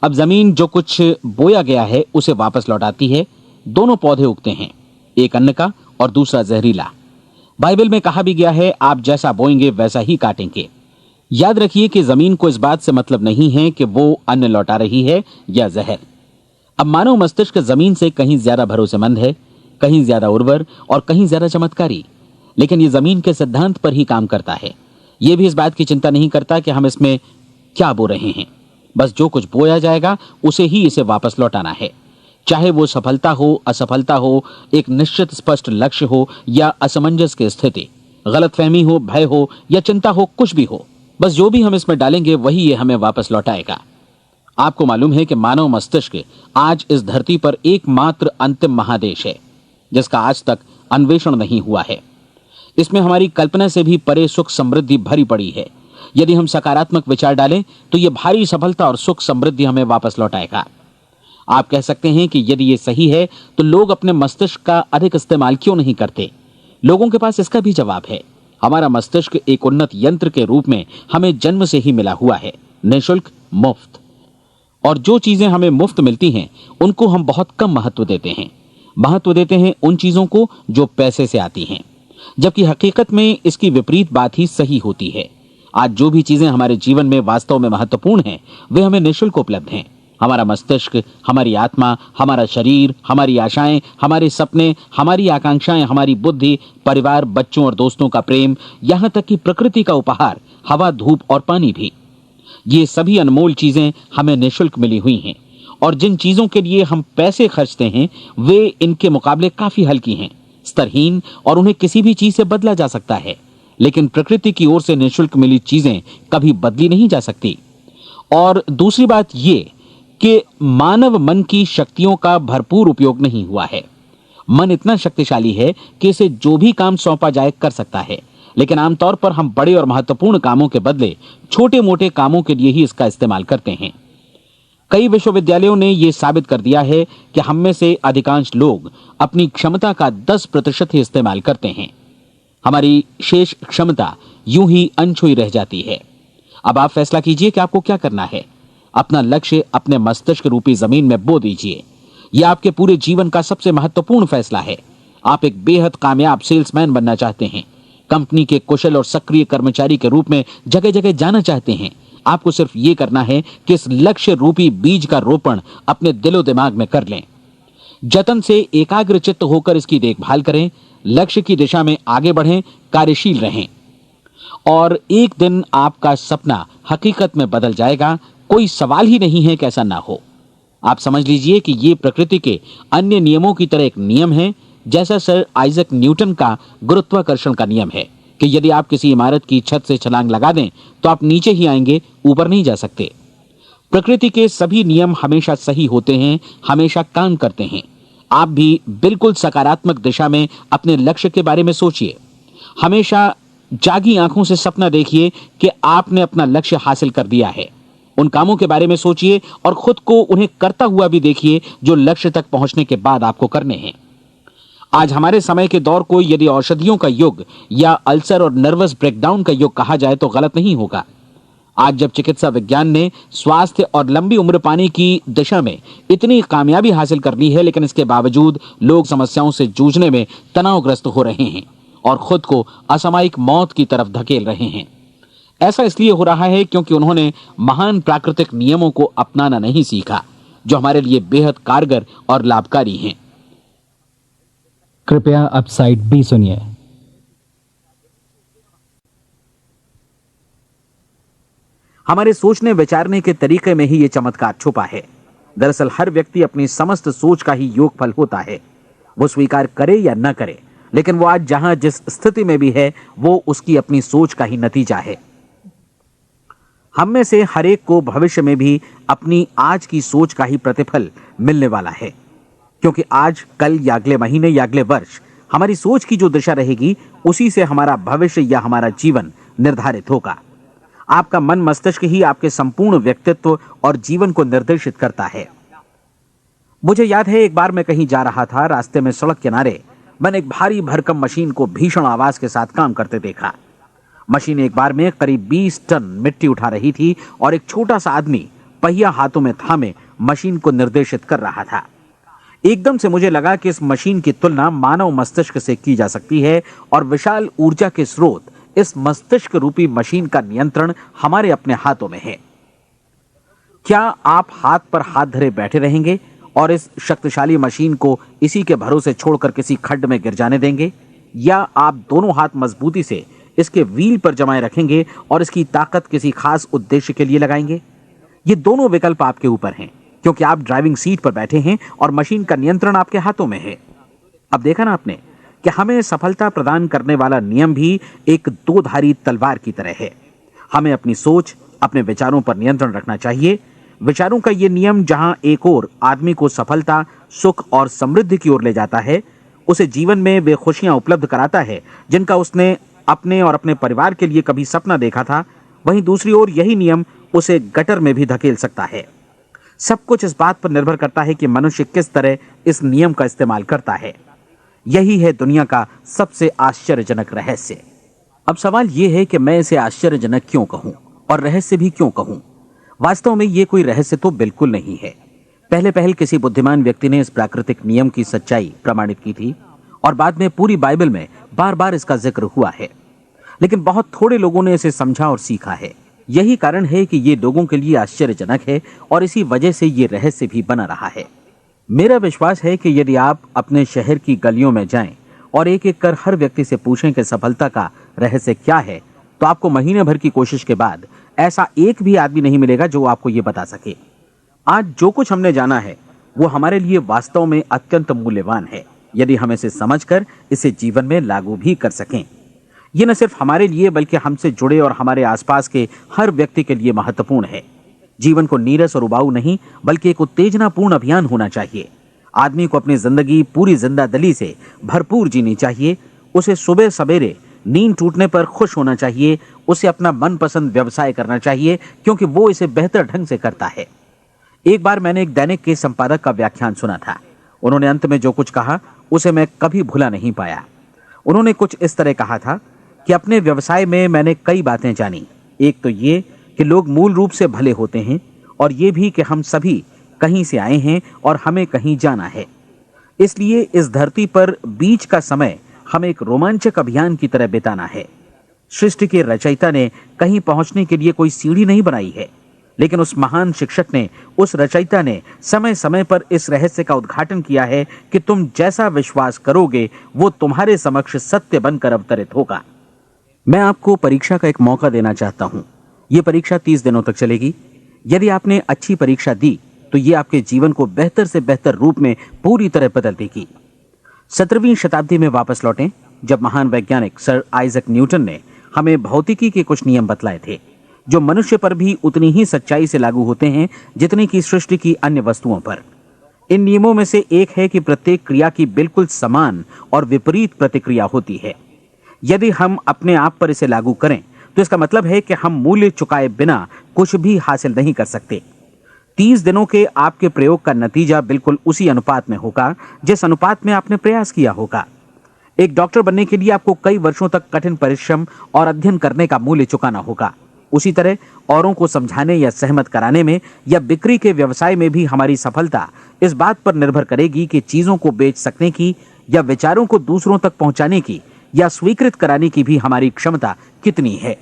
अब जमीन जो कुछ बोया गया है उसे वापस लौटाती है। दोनों पौधे उगते हैं, एक अन्न का और दूसरा जहरीला। बाइबल में कहा भी गया है, आप जैसा बोएंगे वैसा ही काटेंगे। याद रखिए कि जमीन को इस बात से मतलब नहीं है कि वो अन्न लौटा रही है या जहर। अब मानव मस्तिष्क जमीन से कहीं ज्यादा भरोसेमंद है, कहीं ज्यादा उर्वर और कहीं ज्यादा चमत्कारी, लेकिन ये जमीन के सिद्धांत पर ही काम करता है। ये भी इस बात की चिंता नहीं करता कि हम इसमें क्या बो रहे हैं। बस जो कुछ बोया जाएगा उसे ही इसे वापस लौटाना है, चाहे वो सफलता हो, असफलता हो, एक निश्चित स्पष्ट लक्ष्य हो या असमंजस की स्थिति, गलतफहमी हो, भय हो या चिंता हो, कुछ भी हो। बस जो भी हम इसमें डालेंगे वही ये हमें वापस लौटाएगा। आपको मालूम है कि मानव मस्तिष्क आज इस धरती पर एकमात्र अंतिम महादेश है जिसका आज तक अन्वेषण नहीं हुआ है। इसमें हमारी कल्पना से भी परे सुख समृद्धि भरी पड़ी है। यदि हम सकारात्मक विचार डालें तो यह भारी सफलता और सुख समृद्धि हमें वापस लौटाएगा। आप कह सकते हैं कि यदि यह सही है तो लोग अपने मस्तिष्क का अधिक इस्तेमाल क्यों नहीं करते? लोगों के पास इसका भी जवाब है। हमारा मस्तिष्क एक उन्नत यंत्र के रूप में हमें जन्म से ही मिला हुआ है, निःशुल्क, मुफ्त। और जो चीजें हमें मुफ्त मिलती हैं उनको हम बहुत कम महत्व देते हैं। महत्व देते हैं उन चीजों को जो पैसे से आती हैं, जबकि हकीकत में इसकी विपरीत बात ही सही होती है। आज जो भी चीजें हमारे जीवन में वास्तव में महत्वपूर्ण हैं वे हमें निःशुल्क उपलब्ध हैं। हमारा मस्तिष्क, हमारी आत्मा, हमारा शरीर, हमारी आशाएं, हमारे सपने, हमारी आकांक्षाएं, हमारी बुद्धि, परिवार, बच्चों और दोस्तों का प्रेम, यहां तक कि प्रकृति का उपहार, हवा, धूप और पानी भी, ये सभी अनमोल चीजें हमें निःशुल्क मिली हुई हैं। और जिन चीजों के लिए हम पैसे खर्चते हैं वे इनके मुकाबले काफी हल्की हैं, स्तरहीन, और उन्हें किसी भी चीज से बदला जा सकता है। लेकिन प्रकृति की ओर से निःशुल्क मिली चीजें कभी बदली नहीं जा सकती। और दूसरी बात ये कि मानव मन की शक्तियों का भरपूर उपयोग नहीं हुआ है। मन इतना शक्तिशाली है कि इसे जो भी काम सौंपा जाए कर सकता है, लेकिन आमतौर पर हम बड़े और महत्वपूर्ण कामों के बदले छोटे मोटे कामों के लिए ही इसका इस्तेमाल करते हैं। कई विश्वविद्यालयों ने यह साबित कर दिया है कि हम में से अधिकांश लोग अपनी क्षमता का 10% ही इस्तेमाल करते हैं। हमारी शेष क्षमता यूं ही अनछुई रह जाती है। अब आप फैसला कीजिए कि आपको क्या करना है। अपना लक्ष्य अपने मस्तिष्क रूपी जमीन में बो दीजिए। यह आपके पूरे जीवन का सबसे महत्वपूर्ण फैसला है। आप एक बेहद कामयाब सेल्समैन बनना चाहते हैं, कंपनी के कुशल और सक्रिय कर्मचारी के रूप में जगह जगह जाना चाहते हैं। आपको सिर्फ ये करना है कि इस लक्ष्य रूपी बीज का रोपण अपने दिलो दिमाग में कर लें। जतन से एकाग्रचित्त होकर इसकी देखभाल करें, लक्ष्य की दिशा में आगे बढ़ें, कार्यशील रहें, और एक दिन आपका सपना हकीकत में बदल जाएगा। कोई सवाल ही नहीं है कि ऐसा ना हो। आप समझ लीजिए कि ये प्रकृति के अन्य नियमों की तरह एक नियम है, जैसा सर आइजक न्यूटन का गुरुत्वाकर्षण का नियम है कि यदि आप किसी इमारत की छत से छलांग लगा दें तो आप नीचे ही आएंगे, ऊपर नहीं जा सकते। प्रकृति के सभी नियम हमेशा सही होते हैं, हमेशा काम करते हैं। आप भी बिल्कुल सकारात्मक दिशा में अपने लक्ष्य के बारे में सोचिए। हमेशा जागी आंखों से सपना देखिए कि आपने अपना लक्ष्य हासिल कर दिया है। उन कामों के बारे में सोचिए और खुद को उन्हें करता हुआ भी देखिए जो लक्ष्य तक पहुंचने के बाद आपको करने हैं। आज हमारे समय के दौर को यदि औषधियों का युग या अल्सर और नर्वस ब्रेकडाउन का युग कहा जाए तो गलत नहीं होगा। आज जब चिकित्सा विज्ञान ने स्वास्थ्य और लंबी उम्र पाने की दिशा में इतनी कामयाबी हासिल कर ली है, लेकिन इसके बावजूद लोग समस्याओं से जूझने में तनावग्रस्त हो रहे हैं और खुद को असामयिक मौत की तरफ धकेल रहे हैं। ऐसा इसलिए हो रहा है क्योंकि उन्होंने महान प्राकृतिक नियमों को अपनाना नहीं सीखा, जो हमारे लिए बेहद कारगर और लाभकारी हैं। कृपया अब साइड बी सुनिए। हमारे सोचने विचारने के तरीके में ही ये चमत्कार छुपा है। दरअसल हर व्यक्ति अपनी समस्त सोच का ही योगफल होता है। वो स्वीकार करे या न करे, लेकिन वो आज जहां जिस स्थिति में भी है वो उसकी अपनी सोच का ही नतीजा है। हम में से हर एक को भविष्य में भी अपनी आज की सोच का ही प्रतिफल मिलने वाला है, क्योंकि आज, कल या अगले महीने या अगले वर्ष हमारी सोच की जो दिशा रहेगी उसी से हमारा भविष्य या हमारा जीवन निर्धारित होगा। आपका मन मस्तिष्क ही आपके संपूर्ण व्यक्तित्व और जीवन को निर्देशित करता है। मुझे याद है एक बार मैं कहीं जा रहा था, रास्ते में सड़क किनारे मैंने एक भारी भरकम मशीन को भीषण आवाज के साथ काम करते देखा। मशीन एक बार में करीब 20 टन मिट्टी उठा रही थी और एक छोटा सा आदमी पहिया हाथों में थामे मशीन को निर्देशित कर रहा था। एकदम से मुझे लगा कि इस मशीन की तुलना मानव मस्तिष्क से की जा सकती है और विशाल ऊर्जा के स्रोत इस मस्तिष्क रूपी मशीन का नियंत्रण हमारे अपने हाथों में है। क्या आप हाथ पर हाथ धरे बैठे रहेंगे और इस शक्तिशाली मशीन को इसी के भरोसे छोड़कर किसी खड्ड में गिर जाने देंगे, या आप दोनों हाथ मजबूती से इसके व्हील पर जमाए रखेंगे और इसकी ताकत किसी खास उद्देश्य के लिए लगाएंगे? ये दोनों विकल्प आपके ऊपर हैं, क्योंकि आप ड्राइविंग सीट पर बैठे हैं और मशीन का नियंत्रण आपके हाथों में है। अब देखा ना आपने कि हमें सफलता प्रदान करने वाला नियम भी एक दो-धारी तलवार की तरह है। हमें अपनी सोच, अपने विचारों पर नियंत्रण रखना चाहिए। विचारों का यह नियम जहां एक ओर आदमी को सफलता, सुख और समृद्धि की ओर ले जाता है, उसे जीवन में वे खुशियां उपलब्ध कराता है जिनका उसने अपने और अपने परिवार के लिए कभी सपना देखा था, वहीं दूसरी ओर यही नियम उसे गटर में भी धकेल सकता है। सब कुछ इस बात पर निर्भर करता है कि मनुष्य किस तरह इस नियम का इस्तेमाल करता है। यही है दुनिया का सबसे आश्चर्यजनक रहस्य। अब सवाल यह है कि मैं इसे आश्चर्यजनक क्यों कहूं और रहस्य भी क्यों कहूं? वास्तव में यह कोई रहस्य तो बिल्कुल नहीं है। पहले पहल किसी बुद्धिमान व्यक्ति ने इस प्राकृतिक नियम की सच्चाई प्रमाणित की थी और बाद में पूरी बाइबल में बार बार इसका जिक्र हुआ है, लेकिन बहुत थोड़े लोगों ने इसे समझा और सीखा है। यही कारण है कि ये लोगों के लिए आश्चर्यजनक है और इसी वजह से ये रहस्य भी बना रहा है। मेरा विश्वास है कि यदि आप अपने शहर की गलियों में जाएं और एक एक कर हर व्यक्ति से पूछें कि सफलता का रहस्य क्या है, तो आपको महीने भर की कोशिश के बाद ऐसा एक भी आदमी नहीं मिलेगा जो आपको ये बता सके। आज जो कुछ हमने जाना है वो हमारे लिए वास्तव में अत्यंत मूल्यवान है, यदि हम इसे समझकर इसे जीवन में लागू भी कर सकें। ये न सिर्फ हमारे लिए बल्कि हमसे जुड़े और हमारे आसपास के हर व्यक्ति के लिए महत्वपूर्ण है। जीवन को नीरस और उबाऊ नहीं बल्कि एक उत्तेजनापूर्ण अभियान होना चाहिए। आदमी को अपनी जिंदगी पूरी जिंदादिली से भरपूर जीनी चाहिए। उसे सुबह सवेरे नींद टूटने पर खुश होना चाहिए। उसे अपना मनपसंद व्यवसाय करना चाहिए क्योंकि वो इसे बेहतर ढंग से करता है। एक बार मैंने एक दैनिक के संपादक का व्याख्यान सुना था। उन्होंने अंत में जो कुछ कहा उसे मैं कभी भुला नहीं पाया। उन्होंने कुछ इस तरह कहा था कि अपने व्यवसाय में मैंने कई बातें जानी। एक तो ये कि लोग मूल रूप से भले होते हैं और ये भी कि हम सभी कहीं से आए हैं और हमें कहीं जाना है। इसलिए इस धरती पर बीच का समय हमें एक रोमांचक अभियान की तरह बिताना है। सृष्टि के रचयिता ने कहीं पहुंचने के लिए कोई सीढ़ी नहीं बनाई है, लेकिन उस महान शिक्षक ने, उस रचयिता ने समय समय पर इस रहस्य का उद्घाटन किया है कि तुम जैसा विश्वास करोगे वो तुम्हारे समक्ष सत्य बनकर अवतरित होगा। मैं आपको परीक्षा का एक मौका देना चाहता हूं। यह परीक्षा 30 दिनों तक चलेगी। यदि आपने अच्छी परीक्षा दी तो यह आपके जीवन को बेहतर से बेहतर रूप में पूरी तरह बदल देगी। 17वीं शताब्दी में वापस लौटें, जब महान वैज्ञानिक सर आइजक न्यूटन ने हमें भौतिकी के कुछ नियम बतलाए थे, जो मनुष्य पर भी उतनी ही सच्चाई से लागू होते हैं जितनी कि सृष्टि की अन्य वस्तुओं पर। इन नियमों में से एक है कि प्रत्येक क्रिया की बिल्कुल समान और विपरीत प्रतिक्रिया होती है। यदि हम अपने आप पर इसे लागू करें तो इसका मतलब है कि हम मूल्य चुकाए बिना कुछ भी हासिल नहीं कर सकते। 30 दिनों के आपके प्रयोग का नतीजा बिल्कुल उसी अनुपात में होगा जिस अनुपात में आपने प्रयास किया होगा। एक डॉक्टर बनने के लिए आपको कई वर्षों तक कठिन परिश्रम और अध्ययन करने का मूल्य चुकाना होगा। उसी तरह औरों को समझाने या सहमत कराने में या बिक्री के व्यवसाय में भी हमारी सफलता इस बात पर निर्भर करेगी कि चीजों को बेच सकने की या विचारों को दूसरों तक पहुंचाने की या स्वीकृत कराने की भी हमारी क्षमता कितनी है।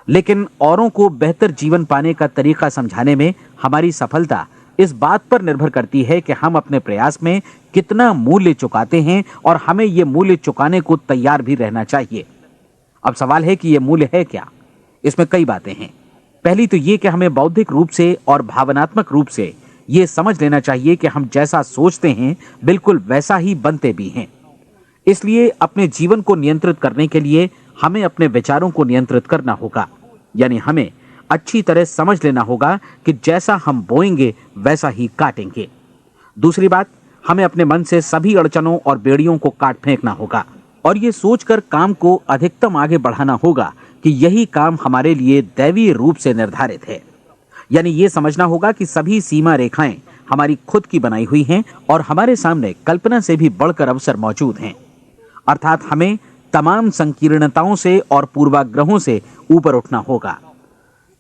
लेकिन औरों को बेहतर जीवन पाने का तरीका समझाने में हमारी सफलता इस बात पर निर्भर करती है कि हम अपने प्रयास में कितना मूल्य चुकाते हैं और हमें यह मूल्य चुकाने को तैयार भी रहना चाहिए। अब सवाल है कि यह मूल्य है क्या? इसमें कई बातें हैं। पहली तो यह कि हमें बौद्धिक रूप से और भावनात्मक रूप से यह समझ लेना चाहिए कि हम जैसा सोचते हैं बिल्कुल वैसा ही बनते भी हैं। इसलिए अपने जीवन को नियंत्रित करने के लिए हमें अपने विचारों को नियंत्रित करना होगा। यानी हमें अच्छी तरह समझ लेना होगा कि जैसा हम बोएंगे वैसा ही काटेंगे। दूसरी बात, हमें अपने मन से सभी अड़चनों और बेड़ियों को काट फेंकना होगा और ये सोचकर काम को अधिकतम आगे बढ़ाना होगा कि यही काम हमारे लिए दैवीय रूप से निर्धारित है। यानी ये समझना होगा कि सभी सीमा रेखाएं हमारी खुद की बनाई हुई हैं और हमारे सामने कल्पना से भी बढ़कर अवसर मौजूद हैं। अर्थात हमें तमाम संकीर्णताओं से और पूर्वाग्रहों से ऊपर उठना होगा।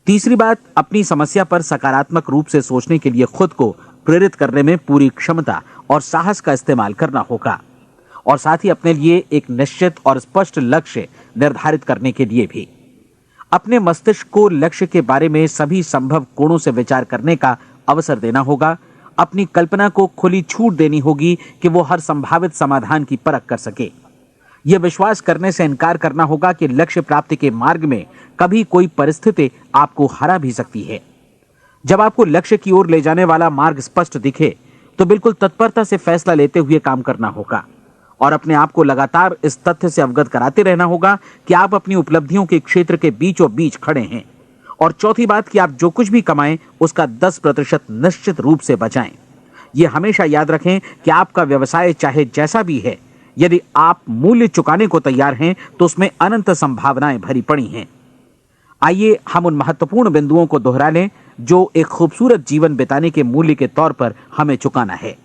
तीसरी बात, अपनी समस्या पर सकारात्मक रूप से सोचने के लिए खुद को प्रेरित करने में पूरी क्षमता और साहस का इस्तेमाल करना होगा। और साथ ही अपने लिए एक निश्चित और स्पष्ट लक्ष्य निर्धारित करने के लिए भी। अपने मस्तिष्क को लक्ष्य के बारे में सभी संभव कोणों से विचार करने का अवसर देना होगा। अपनी कल्पना को खुली छूट देनी होगी कि वो हर संभावित समाधान की परख कर सके। यह विश्वास करने से इनकार करना होगा कि लक्ष्य प्राप्ति के मार्ग में कभी कोई परिस्थिति आपको हरा भी सकती है। जब आपको लक्ष्य की ओर ले जाने वाला मार्ग स्पष्ट दिखे तो बिल्कुल तत्परता से फैसला लेते हुए काम करना होगा और अपने आप को लगातार इस तथ्य से अवगत कराते रहना होगा कि आप अपनी उपलब्धियों के क्षेत्र के बीचों बीच खड़े हैं। और चौथी बात कि आप जो कुछ भी कमाएं उसका 10% निश्चित रूप से बचाएं। यह हमेशा याद रखें कि आपका व्यवसाय चाहे जैसा भी है, यदि आप मूल्य चुकाने को तैयार हैं तो उसमें अनंत संभावनाएं भरी पड़ी हैं। आइए हम उन महत्वपूर्ण बिंदुओं को दोहरा लें जो एक खूबसूरत जीवन बिताने के मूल्य के तौर पर हमें चुकाना है।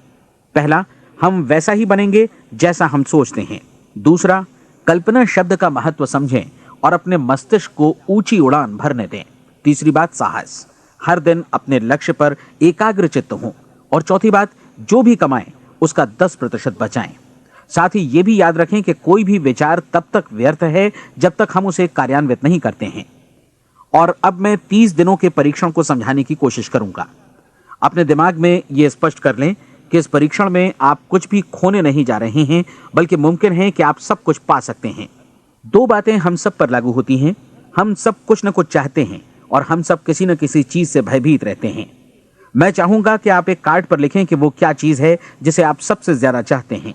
पहला, हम वैसा ही बनेंगे जैसा हम सोचते हैं। दूसरा, कल्पना शब्द का महत्व समझें और अपने मस्तिष्क को ऊंची उड़ान भरने दें। तीसरी बात, साहस, हर दिन अपने लक्ष्य पर एकाग्र चित्त हों। और चौथी बात, जो भी कमाएं उसका 10% बचाएं। साथ ही ये भी याद रखें कि कोई भी विचार तब तक व्यर्थ है जब तक हम उसे कार्यान्वित नहीं करते हैं। और अब मैं 30 दिनों के परीक्षण को समझाने की कोशिश करूंगा। अपने दिमाग में यह स्पष्ट कर लें कि इस परीक्षण में आप कुछ भी खोने नहीं जा रहे हैं, बल्कि मुमकिन है कि आप सब कुछ पा सकते हैं। दो बातें हम सब पर लागू होती हैं। हम सब कुछ न कुछ चाहते हैं और हम सब किसी न किसी चीज से भयभीत रहते हैं। मैं चाहूंगा कि आप एक कार्ड पर लिखें कि वो क्या चीज है जिसे आप सबसे ज्यादा चाहते हैं।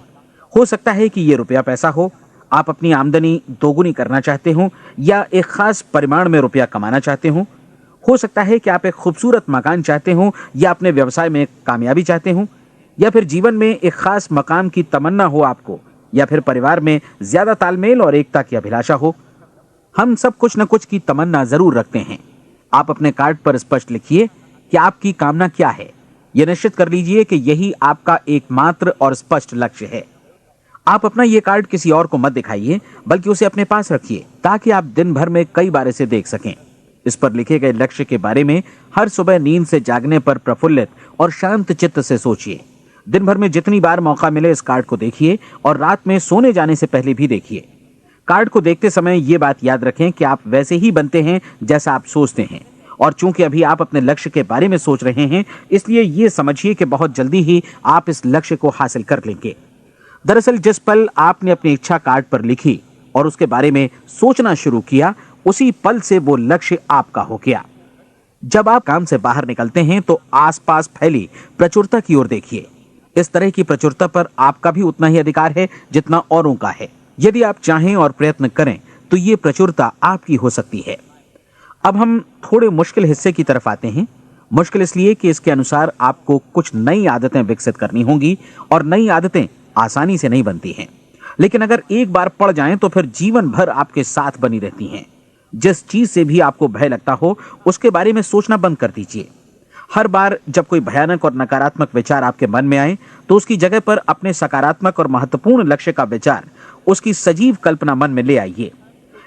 हो सकता है कि ये रुपया पैसा हो, आप अपनी आमदनी दोगुनी करना चाहते हो, या एक खास परिमाण में रुपया कमाना चाहते हो सकता है कि आप एक खूबसूरत मकान चाहते हो, या अपने व्यवसाय में कामयाबी चाहते हो, या फिर जीवन में एक खास मकाम की तमन्ना हो आपको, या फिर परिवार में ज्यादा तालमेल और एकता की अभिलाषा हो। हम सब कुछ न कुछ की तमन्ना जरूर रखते हैं। आप अपने कार्ड पर स्पष्ट लिखिए कि आपकी कामना क्या है। यह निश्चित कर लीजिए कि यही आपका एकमात्र और स्पष्ट लक्ष्य है। आप अपना यह कार्ड किसी और को मत दिखाइए, बल्कि उसे अपने पास रखिए ताकि आप दिन भर में कई बार इसे देख सकें। इस पर लिखे गए लक्ष्य के बारे में हर सुबह नींद से जागने पर प्रफुल्लित और शांत चित्त से सोचिए। दिन भर में जितनी बार मौका मिले इस कार्ड को देखिए और रात में सोने जाने से पहले भी देखिए। कार्ड को देखते समय यह बात याद रखें कि आप वैसे ही बनते हैं जैसा आप सोचते हैं। और चूंकि अभी आप अपने लक्ष्य के बारे में सोच रहे हैं, इसलिए यह समझिए कि बहुत जल्दी ही आप इस लक्ष्य को हासिल कर लेंगे। दरअसल जिस पल आपने अपनी इच्छा कार्ड पर लिखी और उसके बारे में सोचना शुरू किया, उसी पल से वो लक्ष्य आपका हो गया। जब आप काम से बाहर निकलते हैं तो आसपास फैली प्रचुरता की ओर देखिए। इस तरह की प्रचुरता पर आपका भी उतना ही अधिकार है जितना औरों का है। यदि आप चाहें और प्रयत्न करें तो ये प्रचुरता आपकी हो सकती है। अब हम थोड़े मुश्किल हिस्से की तरफ आते हैं। मुश्किल इसलिए कि इसके अनुसार आपको कुछ नई आदतें विकसित करनी होंगी और नई आदतें आसानी से नहीं बनती हैं, लेकिन अगर एक बार पड़ जाएं तो फिर जीवन भर आपके साथ बनी रहती हैं। जिस चीज से भी आपको भय लगता हो उसके बारे में सोचना बंद कर दीजिए। हर बार जब कोई भयानक और नकारात्मक विचार आपके मन में आए तो उसकी जगह पर अपने सकारात्मक और महत्वपूर्ण लक्ष्य का विचार, उसकी सजीव कल्पना मन में ले आइए।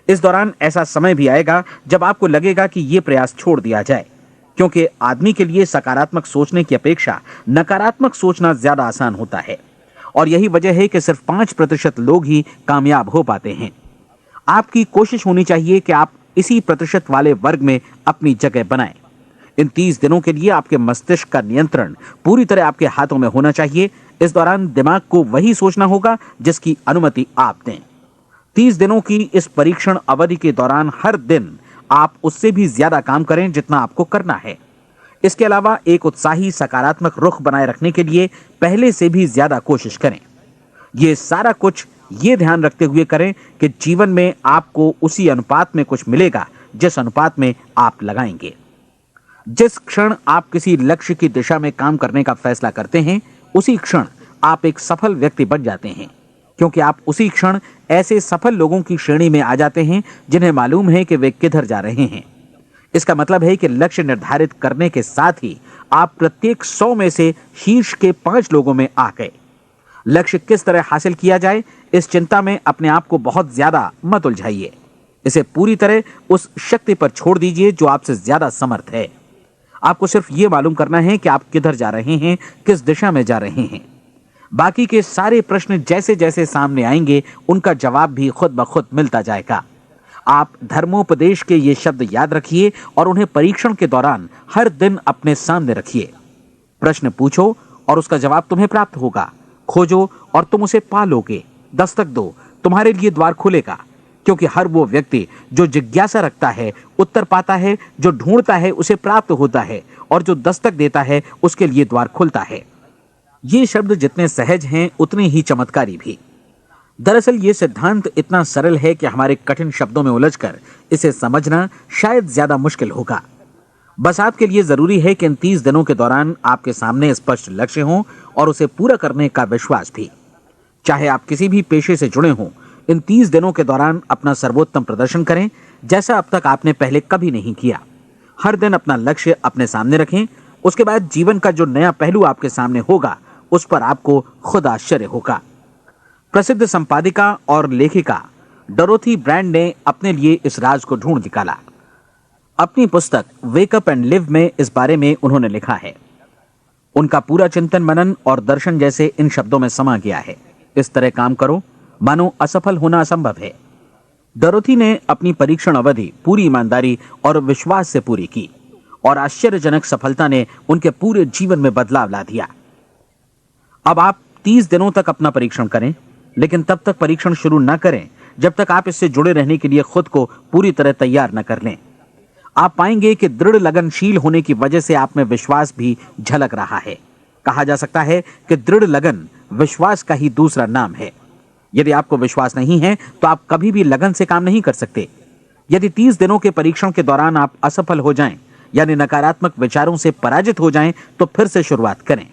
इस दौरान ऐसा समय भी आएगा जब आपको लगेगा कि यह प्रयास छोड़ दिया जाए, क्योंकि आदमी के लिए सकारात्मक सोचने की अपेक्षा नकारात्मक सोचना ज्यादा आसान होता है। और यही वजह है कि सिर्फ 5% लोग ही कामयाब हो पाते हैं। आपकी कोशिश होनी चाहिए कि आप इसी प्रतिशत वाले वर्ग में अपनी जगह बनाएं। इन 30 दिनों के लिए आपके मस्तिष्क का नियंत्रण पूरी तरह आपके हाथों में होना चाहिए। इस दौरान दिमाग को वही सोचना होगा जिसकी अनुमति आप दें। 30 दिनों की इस परीक्षण अवधि के दौरान हर दिन आप उससे भी ज्यादा काम करें जितना आपको करना है। इसके अलावा एक उत्साही सकारात्मक रुख बनाए रखने के लिए पहले से भी ज्यादा कोशिश करें। ये सारा कुछ ये ध्यान रखते हुए करें कि जीवन में आपको उसी अनुपात में कुछ मिलेगा जिस अनुपात में आप लगाएंगे। जिस क्षण आप किसी लक्ष्य की दिशा में काम करने का फैसला करते हैं, उसी क्षण आप एक सफल व्यक्ति बन जाते हैं, क्योंकि आप उसी क्षण ऐसे सफल लोगों की श्रेणी में आ जाते हैं जिन्हें मालूम है कि वे किधर जा रहे हैं। इसका मतलब है कि लक्ष्य निर्धारित करने के साथ ही आप प्रत्येक 100 में से शीर्ष के 5 लोगों में आ गए। लक्ष्य किस तरह हासिल किया जाए, इस चिंता में अपने आप को बहुत ज्यादा मत उलझाइए। इसे पूरी तरह उस शक्ति पर छोड़ दीजिए जो आपसे ज्यादा समर्थ है। आपको सिर्फ ये मालूम करना है कि आप किधर जा रहे हैं, किस दिशा में जा रहे हैं। बाकी के सारे प्रश्न जैसे जैसे सामने आएंगे उनका जवाब भी खुद ब खुद मिलता जाएगा। आप धर्मोपदेश के ये शब्द याद रखिए और उन्हें परीक्षण के दौरान हर दिन अपने सामने रखिए। प्रश्न पूछो और उसका जवाब तुम्हें प्राप्त होगा। खोजो और तुम उसे पा लोगे। दस्तक दो, तुम्हारे लिए द्वार खुलेगा, क्योंकि हर वो व्यक्ति जो जिज्ञासा रखता है उत्तर पाता है, जो ढूंढता है उसे प्राप्त होता है, और जो दस्तक देता है उसके लिए द्वार खुलता है। ये शब्द जितने सहज हैं उतने ही चमत्कारी भी। दरअसल ये सिद्धांत इतना सरल है कि हमारे कठिन शब्दों में उलझकर इसे समझना शायद ज्यादा मुश्किल होगा। बस आपके लिए जरूरी है कि इन 30 दिनों के दौरान आपके सामने स्पष्ट लक्ष्य हो और उसे पूरा करने का विश्वास भी। चाहे आप किसी भी पेशे से जुड़े हों, इन 30 दिनों के दौरान अपना सर्वोत्तम प्रदर्शन करें, जैसा अब तक आपने पहले कभी नहीं किया। हर दिन अपना लक्ष्य अपने सामने रखें। उसके बाद जीवन का जो नया पहलू आपके सामने होगा उस पर आपको खुद आश्चर्य होगा। प्रसिद्ध संपादिका और लेखिका डोरोथी ब्रैंड ने अपने लिए इस राज को ढूंढ निकाला। अपनी पुस्तक वेक अप एंड लिव में इस बारे में उन्होंने लिखा है। उनका पूरा चिंतन मनन और दर्शन जैसे इन शब्दों में समा गया है। इस तरह काम करो मानो असफल होना असंभव है। डोरोथी ने अपनी परीक्षण अवधि पूरी ईमानदारी और विश्वास से पूरी की और आश्चर्यजनक सफलता ने उनके पूरे जीवन में बदलाव ला दिया। अब आप 30 दिनों तक अपना परीक्षण करें, लेकिन तब तक परीक्षण शुरू न करें जब तक आप इससे जुड़े रहने के लिए खुद को पूरी तरह तैयार न कर लें। आप पाएंगे कि दृढ़ लगनशील होने की वजह से आप में विश्वास भी झलक रहा है। कहा जा सकता है कि दृढ़ लगन विश्वास का ही दूसरा नाम है। यदि आपको विश्वास नहीं है तो आप कभी भी लगन से काम नहीं कर सकते। यदि 30 दिनों के परीक्षण के दौरान आप असफल हो जाएं, यानी नकारात्मक विचारों से पराजित हो जाएं, तो फिर से शुरुआत करें।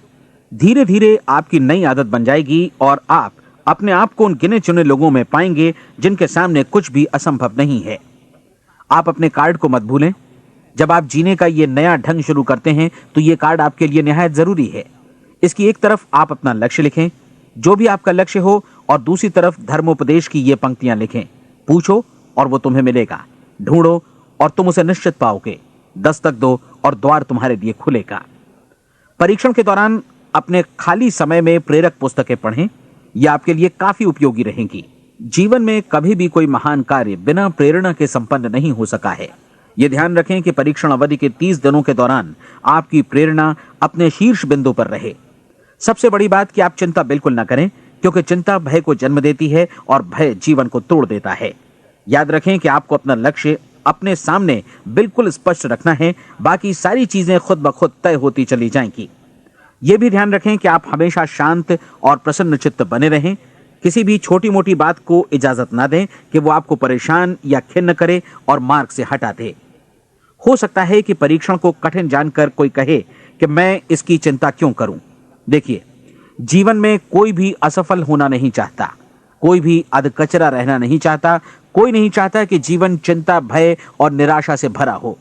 धीरे धीरे आपकी नई आदत बन जाएगी और आप अपने आप को उन गिने चुने लोगों में पाएंगे जिनके सामने कुछ भी असंभव नहीं है। आप अपने कार्ड को मत भूलें। जब आप जीने का ये नया ढंग शुरू करते हैं तो ये कार्ड आपके लिए निहायत जरूरी है। इसकी एक तरफ आप अपना लक्ष्य लिखें, जो भी आपका लक्ष्य हो, और दूसरी तरफ धर्मोपदेश की ये पंक्तियां लिखें। पूछो और वो तुम्हें मिलेगा, ढूंढो और तुम उसे निश्चित पाओगे, दस्तक दो और द्वार तुम्हारे लिए खुलेगा। परीक्षण के दौरान अपने खाली समय में प्रेरक पुस्तकें पढ़ें। यह आपके लिए काफी उपयोगी रहेंगी। जीवन में कभी भी कोई महान कार्य बिना प्रेरणा के संपन्न नहीं हो सका है। यह ध्यान रखें कि परीक्षण अवधि के 30 दिनों के दौरान आपकी प्रेरणा अपने शीर्ष बिंदु पर रहे। सबसे बड़ी बात कि आप चिंता बिल्कुल न करें, क्योंकि चिंता भय को जन्म देती है और भय जीवन को तोड़ देता है। याद रखें कि आपको अपना लक्ष्य अपने सामने बिल्कुल स्पष्ट रखना है, बाकी सारी चीजें खुद ब खुद तय होती चली जाएंगी। यह भी ध्यान रखें कि आप हमेशा शांत और प्रसन्न चित्त बने रहें। किसी भी छोटी मोटी बात को इजाजत ना दें कि वो आपको परेशान या खिन्न करे और मार्ग से हटा दे। हो सकता है कि परीक्षण को कठिन जानकर कोई कहे कि मैं इसकी चिंता क्यों करूं। देखिए, जीवन में कोई भी असफल होना नहीं चाहता, कोई भी अधकचरा रहना नहीं चाहता, कोई नहीं चाहता कि जीवन चिंता, भय और निराशा से भरा हो।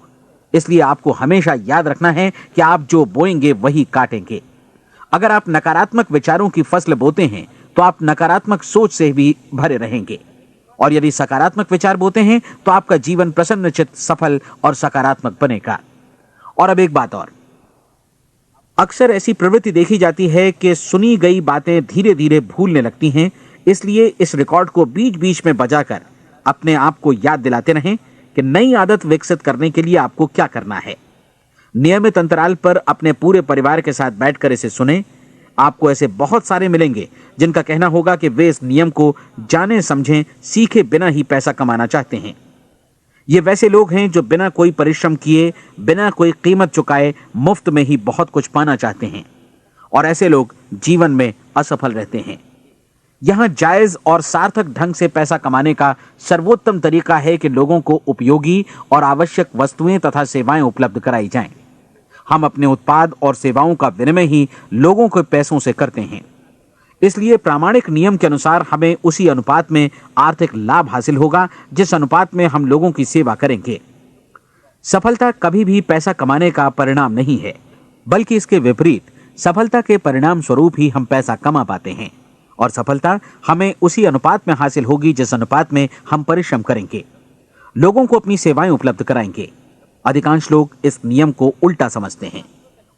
इसलिए आपको हमेशा याद रखना है कि आप जो बोएंगे वही काटेंगे। अगर आप नकारात्मक विचारों की फसल बोते हैं तो आप नकारात्मक सोच से भी भरे रहेंगे, और यदि सकारात्मक विचार बोते हैं तो आपका जीवन प्रसन्नचित्त, सफल और सकारात्मक बनेगा। और अब एक बात और, अक्सर ऐसी प्रवृत्ति देखी जाती है कि सुनी गई बातें धीरे धीरे भूलने लगती हैं। इसलिए इस रिकॉर्ड को बीच बीच में बजाकर अपने आप को याद दिलाते रहें कि नई आदत विकसित करने के लिए आपको क्या करना है। नियमित अंतराल पर अपने पूरे परिवार के साथ बैठकर इसे सुनें। आपको ऐसे बहुत सारे मिलेंगे जिनका कहना होगा कि वे इस नियम को जाने समझें सीखे बिना ही पैसा कमाना चाहते हैं। ये वैसे लोग हैं जो बिना कोई परिश्रम किए, बिना कोई कीमत चुकाए मुफ्त में ही बहुत कुछ पाना चाहते हैं, और ऐसे लोग जीवन में असफल रहते हैं। यहां जायज और सार्थक ढंग से पैसा कमाने का सर्वोत्तम तरीका है कि लोगों को उपयोगी और आवश्यक वस्तुएं तथा सेवाएं उपलब्ध कराई जाएं। हम अपने उत्पाद और सेवाओं का विनिमय ही लोगों के पैसों से करते हैं। इसलिए प्रामाणिक नियम के अनुसार हमें उसी अनुपात में आर्थिक लाभ हासिल होगा जिस अनुपात में हम लोगों की सेवा करेंगे। सफलता कभी भी पैसा कमाने का परिणाम नहीं है, बल्कि इसके विपरीत सफलता के परिणाम स्वरूप ही हम पैसा कमा पाते हैं, और सफलता हमें उसी अनुपात में हासिल होगी जिस अनुपात में हम परिश्रम करेंगे, लोगों को अपनी सेवाएं उपलब्ध कराएंगे। अधिकांश लोग इस नियम को उल्टा समझते हैं।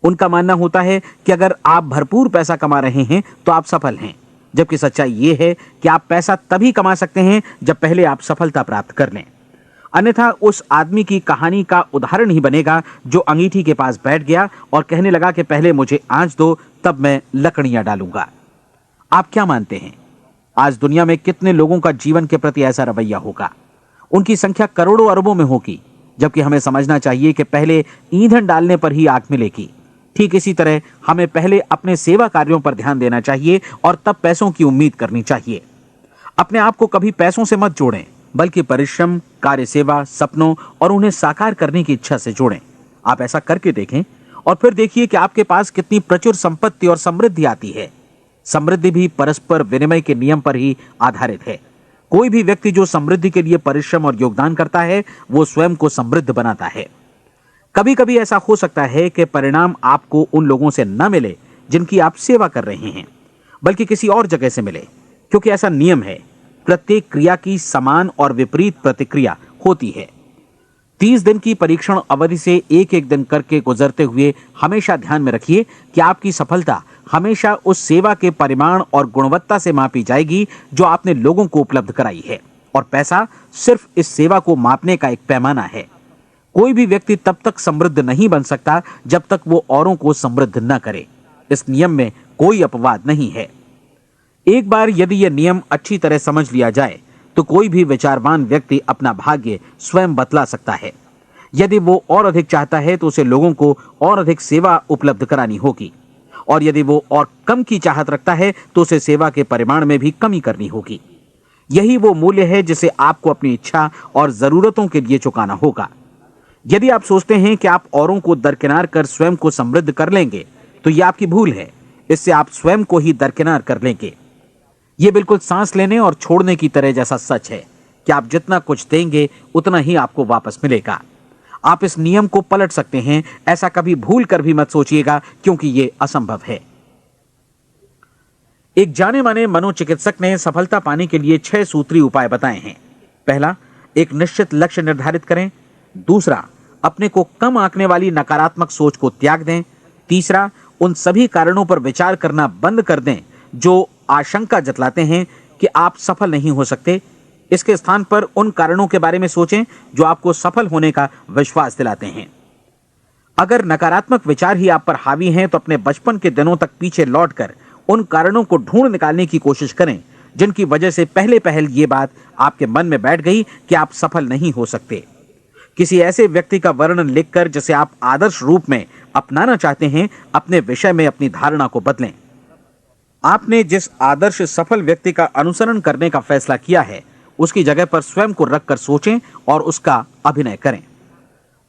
उनका मानना होता है कि अगर आप भरपूर पैसा कमा रहे हैं तो आप सफल हैं, जबकि सच्चाई यह है कि आप पैसा तभी कमा सकते हैं जब पहले आप सफलता प्राप्त कर लें। अन्यथा उस आदमी की कहानी का उदाहरण ही बनेगा जो अंगीठी के पास बैठ गया और कहने लगा कि पहले मुझे आंच दो, तब मैं लकड़ियां डालूंगा। आप क्या मानते हैं, आज दुनिया में कितने लोगों का जीवन के प्रति ऐसा रवैया होगा? उनकी संख्या करोड़ों अरबों में होगी, जबकि हमें समझना चाहिए कि पहले ईंधन डालने पर ही आग मिलेगी। ठीक इसी तरह हमें पहले अपने सेवा कार्यों पर ध्यान देना चाहिए और तब पैसों की उम्मीद करनी चाहिए। अपने आप को कभी पैसों से मत जोड़ें, बल्कि परिश्रम, कार्य सेवा, सपनों और उन्हें साकार करने की इच्छा से जोड़ें। आप ऐसा करके देखें और फिर देखिए कि आपके पास कितनी प्रचुर संपत्ति और समृद्धि आती है। समृद्धि भी परस्पर विनिमय के नियम पर ही आधारित है। कोई भी व्यक्ति जो समृद्धि के लिए परिश्रम और योगदान करता है, वो स्वयं को समृद्ध बनाता है। कभी कभी ऐसा हो सकता है कि परिणाम आपको उन लोगों से न मिले जिनकी आप सेवा कर रहे हैं, बल्कि किसी और जगह से मिले, क्योंकि ऐसा नियम है, प्रत्येक क्रिया की समान और विपरीत प्रतिक्रिया होती है। 30 दिन की परीक्षण अवधि से एक एक दिन करके गुजरते हुए हमेशा ध्यान में रखिए कि आपकी सफलता हमेशा उस सेवा के परिमाण और गुणवत्ता से मापी जाएगी जो आपने लोगों को उपलब्ध कराई है, और पैसा सिर्फ इस सेवा को मापने का एक पैमाना है। कोई भी व्यक्ति तब तक समृद्ध नहीं बन सकता जब तक वो औरों को समृद्ध न करे। इस नियम में कोई अपवाद नहीं है। एक बार यदि यह नियम अच्छी तरह समझ लिया जाए तो कोई भी विचारवान व्यक्ति अपना भाग्य स्वयं बतला सकता है। यदि वो और अधिक चाहता है तो उसे लोगों को और अधिक सेवा उपलब्ध करानी होगी, और यदि वो और कम की चाहत रखता है तो उसे सेवा के परिमाण में भी कमी करनी होगी। यही वो मूल्य है जिसे आपको अपनी इच्छा और जरूरतों के लिए चुकाना होगा। यदि आप सोचते हैं कि आप औरों को दरकिनार कर स्वयं को समृद्ध कर लेंगे तो यह आपकी भूल है। इससे आप स्वयं को ही दरकिनार कर लेंगे। यह बिल्कुल सांस लेने और छोड़ने की तरह जैसा सच है कि आप जितना कुछ देंगे उतना ही आपको वापस मिलेगा। आप इस नियम को पलट सकते हैं, ऐसा कभी भूल कर भी मत सोचिएगा, क्योंकि यह असंभव है। एक जाने माने मनोचिकित्सक ने सफलता पाने के लिए 6 सूत्री उपाय बताए हैं। पहला, एक निश्चित लक्ष्य निर्धारित करें। दूसरा, अपने को कम आंकने वाली नकारात्मक सोच को त्याग दें। तीसरा, उन सभी कारणों पर विचार करना बंद कर दें जो आशंका जतलाते हैं कि आप सफल नहीं हो सकते। इसके स्थान पर उन कारणों के बारे में सोचें जो आपको सफल होने का विश्वास दिलाते हैं। अगर नकारात्मक विचार ही आप पर हावी हैं तो अपने बचपन के दिनों तक पीछे लौटकर उन कारणों को ढूंढ निकालने की कोशिश करें जिनकी वजह से पहले ये बात आपके मन में बैठ गई कि आप सफल नहीं हो सकते। किसी ऐसे व्यक्ति का वर्णन लिखकर जिसे आप आदर्श रूप में अपनाना चाहते हैं, अपने विषय में अपनी धारणा को बदलें। आपने जिस आदर्श सफल व्यक्ति का अनुसरण करने का फैसला किया है, उसकी जगह पर स्वयं को रखकर सोचें और उसका अभिनय करें।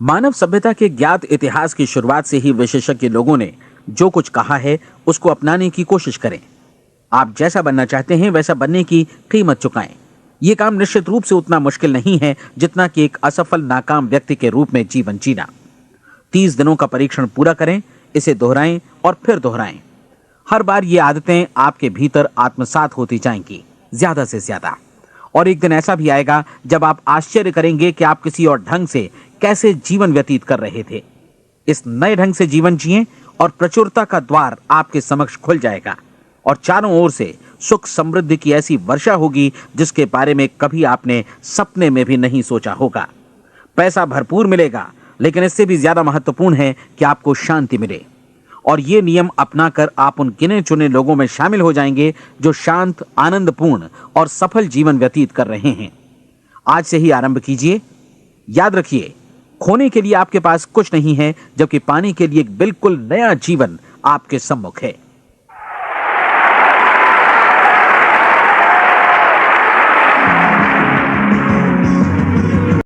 मानव सभ्यता के ज्ञात इतिहास की शुरुआत से ही विशेषज्ञ लोगों ने जो कुछ कहा है उसको अपनाने की कोशिश करें। आप जैसा बनना चाहते हैं वैसा बनने की कीमत चुकाएं। यह काम निश्चित रूप से उतना मुश्किल नहीं है जितना कि एक असफल नाकाम व्यक्ति के रूप में जीवन जीना। 30 दिनों का परीक्षण पूरा करें, इसे दोहराएं और फिर दोहराएं। हर बार ये आदतें आपके भीतर आत्मसात होती जाएंगी, ज्यादा से ज्यादा। और एक दिन ऐसा भी आएगा जब आप आश्चर्य करेंगे कि आप किसी और ढंग से कैसे जीवन व्यतीत कर रहे थे। इस नए ढंग से जीवन जिएं और प्रचुरता का द्वार आपके समक्ष खुल जाएगा और चारों ओर से सुख समृद्धि की ऐसी वर्षा होगी जिसके बारे में कभी आपने सपने में भी नहीं सोचा होगा। पैसा भरपूर मिलेगा, लेकिन इससे भी ज्यादा महत्वपूर्ण है कि आपको शांति मिले। और ये नियम अपनाकर आप उन गिने चुने लोगों में शामिल हो जाएंगे जो शांत, आनंदपूर्ण और सफल जीवन व्यतीत कर रहे हैं। आज से ही आरंभ कीजिए। याद रखिए, खोने के लिए आपके पास कुछ नहीं है, जबकि पाने के लिए एक बिल्कुल नया जीवन आपके सम्मुख है।